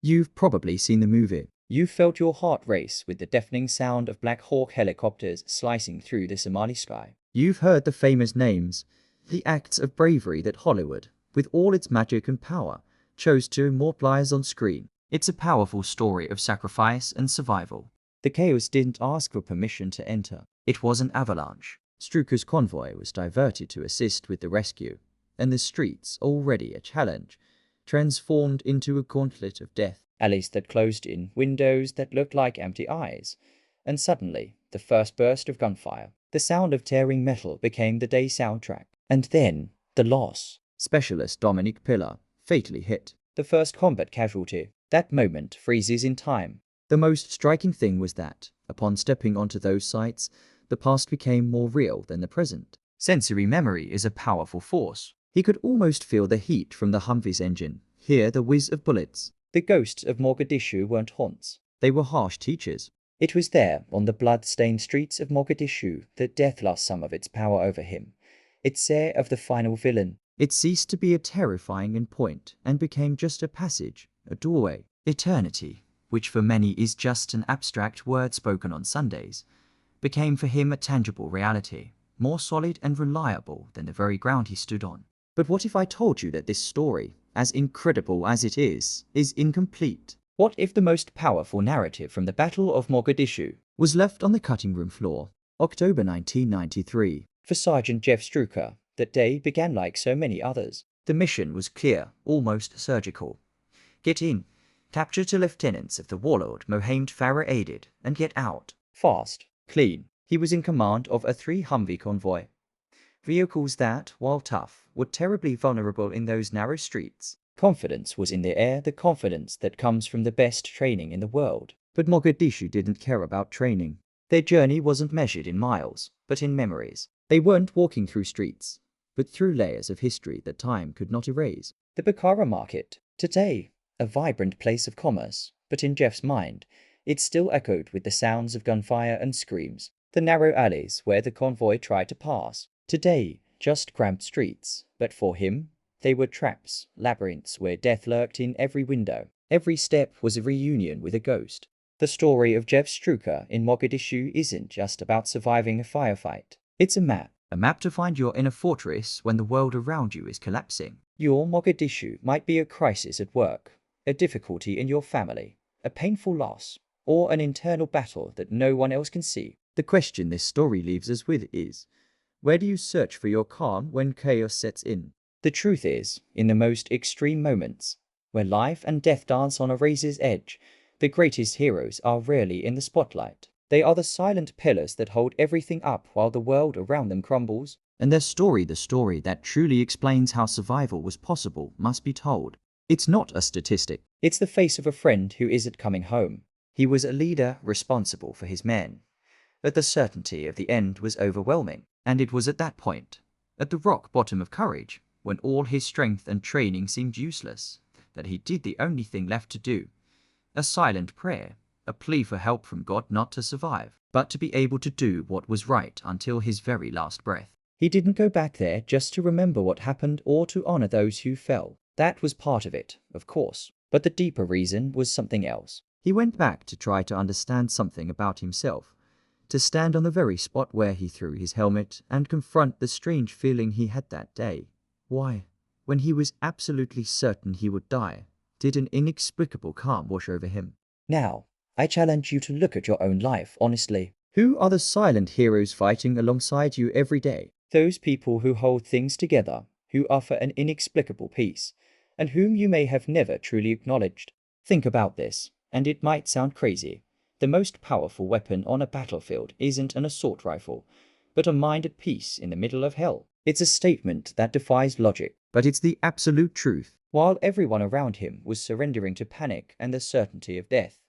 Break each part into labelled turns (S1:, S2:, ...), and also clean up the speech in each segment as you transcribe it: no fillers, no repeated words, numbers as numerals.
S1: You've probably seen the movie.
S2: You felt your heart race with the deafening sound of Black Hawk helicopters slicing through the Somali sky.
S1: You've heard the famous names, the acts of bravery that Hollywood, with all its magic and power, chose to immortalize on screen. It's a powerful story of sacrifice and survival.
S2: The chaos didn't ask for permission to enter.
S1: It was an avalanche. Strucker's convoy was diverted to assist with the rescue, and the streets, already a challenge, transformed into a gauntlet of death.
S2: Alleys that closed in, windows that looked like empty eyes. And suddenly, the first burst of gunfire. The sound of tearing metal became the day's soundtrack. And then, the loss.
S1: Specialist Dominic Pillar, fatally hit.
S2: The first combat casualty. That moment freezes in time.
S1: The most striking thing was that, upon stepping onto those sites, the past became more real than the present. Sensory memory is a powerful force. He could almost feel the heat from the Humvee's engine, hear the whiz of bullets.
S2: The ghosts of Mogadishu weren't haunts.
S1: They were harsh teachers.
S2: It was there, on the blood-stained streets of Mogadishu, that death lost some of its power over him. It said of the final villain.
S1: It ceased to be a terrifying endpoint and became just a passage, a doorway. Eternity, which for many is just an abstract word spoken on Sundays, became for him a tangible reality, more solid and reliable than the very ground he stood on. But what if I told you that this story, as incredible as it is incomplete?
S2: What if the most powerful narrative from the Battle of Mogadishu
S1: was left on the cutting room floor, October 1993.
S2: For Sergeant Jeff Strucker, that day began like so many others.
S1: The mission was clear, almost surgical. Get in, capture 2 lieutenants of the warlord Mohamed Farah aided, and get out.
S2: Fast, clean. He was in command of a 3 Humvee convoy. Vehicles that, while tough, were terribly vulnerable in those narrow streets. Confidence was in the air, the confidence that comes from the best training in the world.
S1: But Mogadishu didn't care about training. Their journey wasn't measured in miles, but in memories. They weren't walking through streets, but through layers of history that time could not erase.
S2: The Bukhara market, today, a vibrant place of commerce, but in Jeff's mind, it still echoed with the sounds of gunfire and screams. The narrow alleys where the convoy tried to pass, today, just cramped streets, but for him, they were traps, labyrinths where death lurked in every window. Every step was a reunion with a ghost. The story of Jeff Strucker in Mogadishu isn't just about surviving a firefight. It's a map.
S1: A map to find your inner fortress when the world around you is collapsing.
S2: Your Mogadishu might be a crisis at work, a difficulty in your family, a painful loss, or an internal battle that no one else can see.
S1: The question this story leaves us with is, where do you search for your calm when chaos sets in?
S2: The truth is, in the most extreme moments, where life and death dance on a razor's edge, the greatest heroes are rarely in the spotlight. They are the silent pillars that hold everything up while the world around them crumbles.
S1: And their story, the story that truly explains how survival was possible, must be told. It's not a statistic.
S2: It's the face of a friend who isn't coming home. He was a leader responsible for his men. But the certainty of the end was overwhelming. And it was at that point, at the rock bottom of courage, when all his strength and training seemed useless, that he did the only thing left to do. A silent prayer, a plea for help from God not to survive, but to be able to do what was right until his very last breath. He didn't go back there just to remember what happened or to honor those who fell. That was part of it, of course, but the deeper reason was something else.
S1: He went back to try to understand something about himself, to stand on the very spot where he threw his helmet and confront the strange feeling he had that day. Why, when he was absolutely certain he would die, did an inexplicable calm wash over him?
S2: Now, I challenge you to look at your own life honestly.
S1: Who are the silent heroes fighting alongside you every day?
S2: Those people who hold things together, who offer an inexplicable peace, and whom you may have never truly acknowledged. Think about this, and it might sound crazy. The most powerful weapon on a battlefield isn't an assault rifle, but a mind at peace in the middle of hell. It's a statement that defies logic.
S1: But it's the absolute truth.
S2: While everyone around him was surrendering to panic and the certainty of death,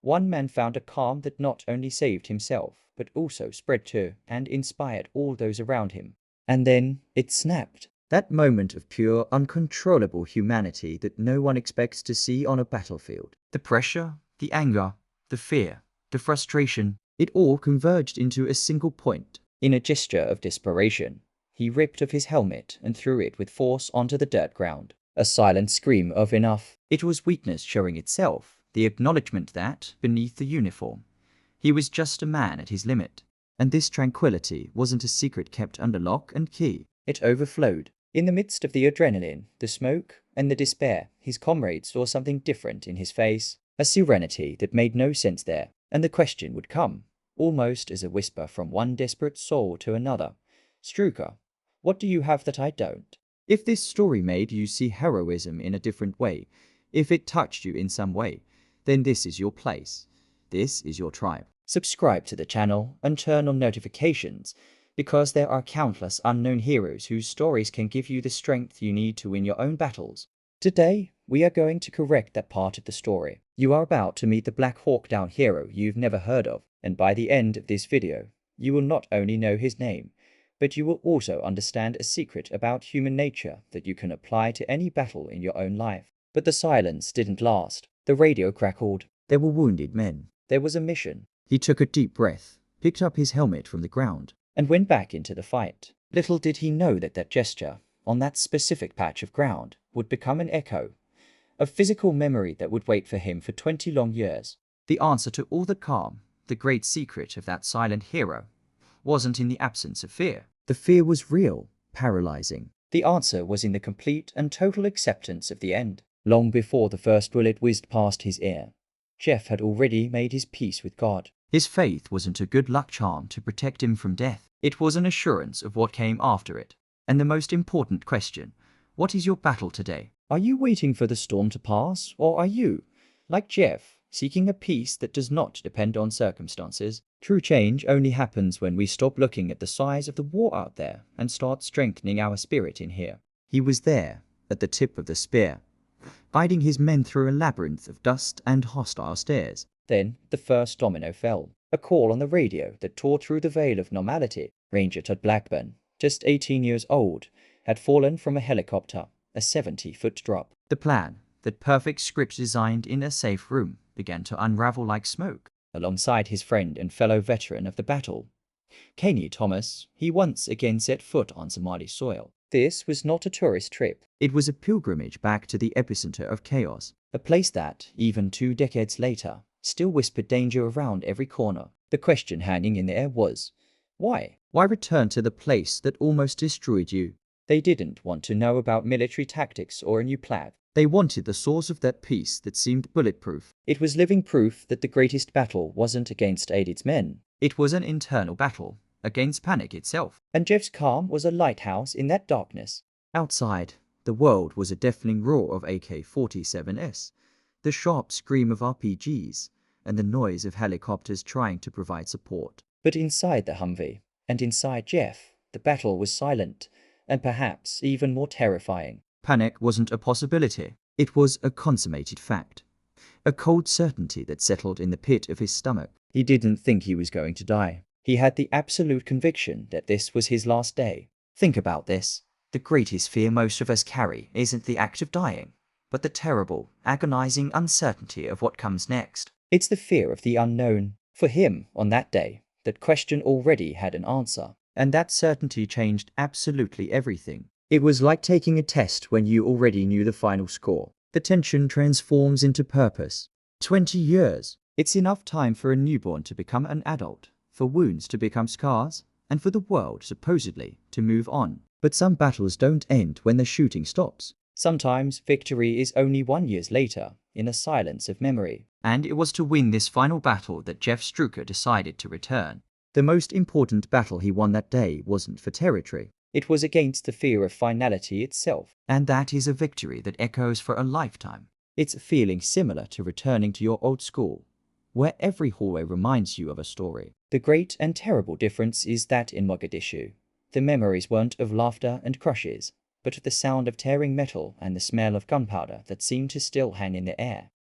S2: one man found a calm that not only saved himself, but also spread to and inspired all those around him. And then it snapped.
S1: That moment of pure, uncontrollable humanity that no one expects to see on a battlefield. The pressure, the anger, the fear, the frustration, it all converged into a single point.
S2: In a gesture of desperation, he ripped off his helmet and threw it with force onto the dirt ground. A silent scream of enough, It was weakness showing itself, the acknowledgement that, beneath the uniform, he was just a man at his limit.
S1: And this tranquility wasn't a secret kept under lock and key.
S2: It overflowed. In the midst of the adrenaline, the smoke, and the despair, his comrades saw something different in his face, a serenity that made no sense there, and the question would come, almost as a whisper from one desperate soul to another. Strucker, what do you have that I don't?
S1: If this story made you see heroism in a different way, if it touched you in some way, then this is your place. This is your tribe.
S2: Subscribe to the channel and turn on notifications, because there are countless unknown heroes whose stories can give you the strength you need to win your own battles. Today, we are going to correct that part of the story. You are about to meet the Black Hawk Down hero you've never heard of, and by the end of this video, you will not only know his name, but you will also understand a secret about human nature that you can apply to any battle in your own life. But the silence didn't last. The radio crackled.
S1: There were wounded men.
S2: There was a mission.
S1: He took a deep breath, picked up his helmet from the ground,
S2: and went back into the fight. Little did he know that that gesture, on that specific patch of ground, would become an echo, a physical memory that would wait for him for 20 long years.
S1: The answer to all the calm, the great secret of that silent hero, wasn't in the absence of fear. The fear was real, paralyzing.
S2: The answer was in the complete and total acceptance of the end. Long before the first bullet whizzed past his ear, Jeff had already made his peace with God.
S1: His faith wasn't a good luck charm to protect him from death. It was an assurance of what came after it. And the most important question, what is your battle today?
S2: Are you waiting for the storm to pass, or are you, like Jeff, seeking a peace that does not depend on circumstances? True change only happens when we stop looking at the size of the war out there and start strengthening our spirit in here.
S1: He was there, at the tip of the spear, guiding his men through a labyrinth of dust and hostile stares.
S2: Then the first domino fell. A call on the radio that tore through the veil of normality. Ranger Todd Blackburn, just 18 years old, had fallen from a helicopter, a 70-foot drop.
S1: The plan, that perfect script designed in a safe room, began to unravel like smoke.
S2: Alongside his friend and fellow veteran of the battle, Kanye Thomas, he once again set foot on Somali soil. This was not a tourist trip.
S1: It was a pilgrimage back to the epicenter of chaos.
S2: A place that, even 2 decades later, still whispered danger around every corner. The question hanging in the air was, why?
S1: Why return to the place that almost destroyed you?
S2: They didn't want to know about military tactics or a new plan.
S1: They wanted the source of that peace that seemed bulletproof.
S2: It was living proof that the greatest battle wasn't against Adid's men.
S1: It was an internal battle, against panic itself.
S2: And Jeff's calm was a lighthouse in that darkness.
S1: Outside, the world was a deafening roar of AK-47s, the sharp scream of RPGs, and the noise of helicopters trying to provide support.
S2: But inside the Humvee, and inside Jeff, the battle was silent, and perhaps even more terrifying.
S1: Panic wasn't a possibility. It was a consummated fact. A cold certainty that settled in the pit of his stomach.
S2: He didn't think he was going to die. He had the absolute conviction that this was his last day.
S1: Think about this. The greatest fear most of us carry isn't the act of dying, but the terrible, agonizing uncertainty of what comes next.
S2: It's the fear of the unknown. For him, on that day, that question already had an answer.
S1: And that certainty changed absolutely everything.
S2: It was like taking a test when you already knew the final score.
S1: The tension transforms into purpose. 20 years. It's enough time for a newborn to become an adult, for wounds to become scars, and for the world, supposedly, to move on. But some battles don't end when the shooting stops.
S2: Sometimes victory is only 1 year later, in a silence of memory.
S1: And it was to win this final battle that Jeff Strucker decided to return. The most important battle he won that day wasn't for territory.
S2: It was against the fear of finality itself.
S1: And that is a victory that echoes for a lifetime.
S2: It's a feeling similar to returning to your old school, where every hallway reminds you of a story. The great and terrible difference is that in Mogadishu, the memories weren't of laughter and crushes, but of the sound of tearing metal and the smell of gunpowder that seemed to still hang in the air.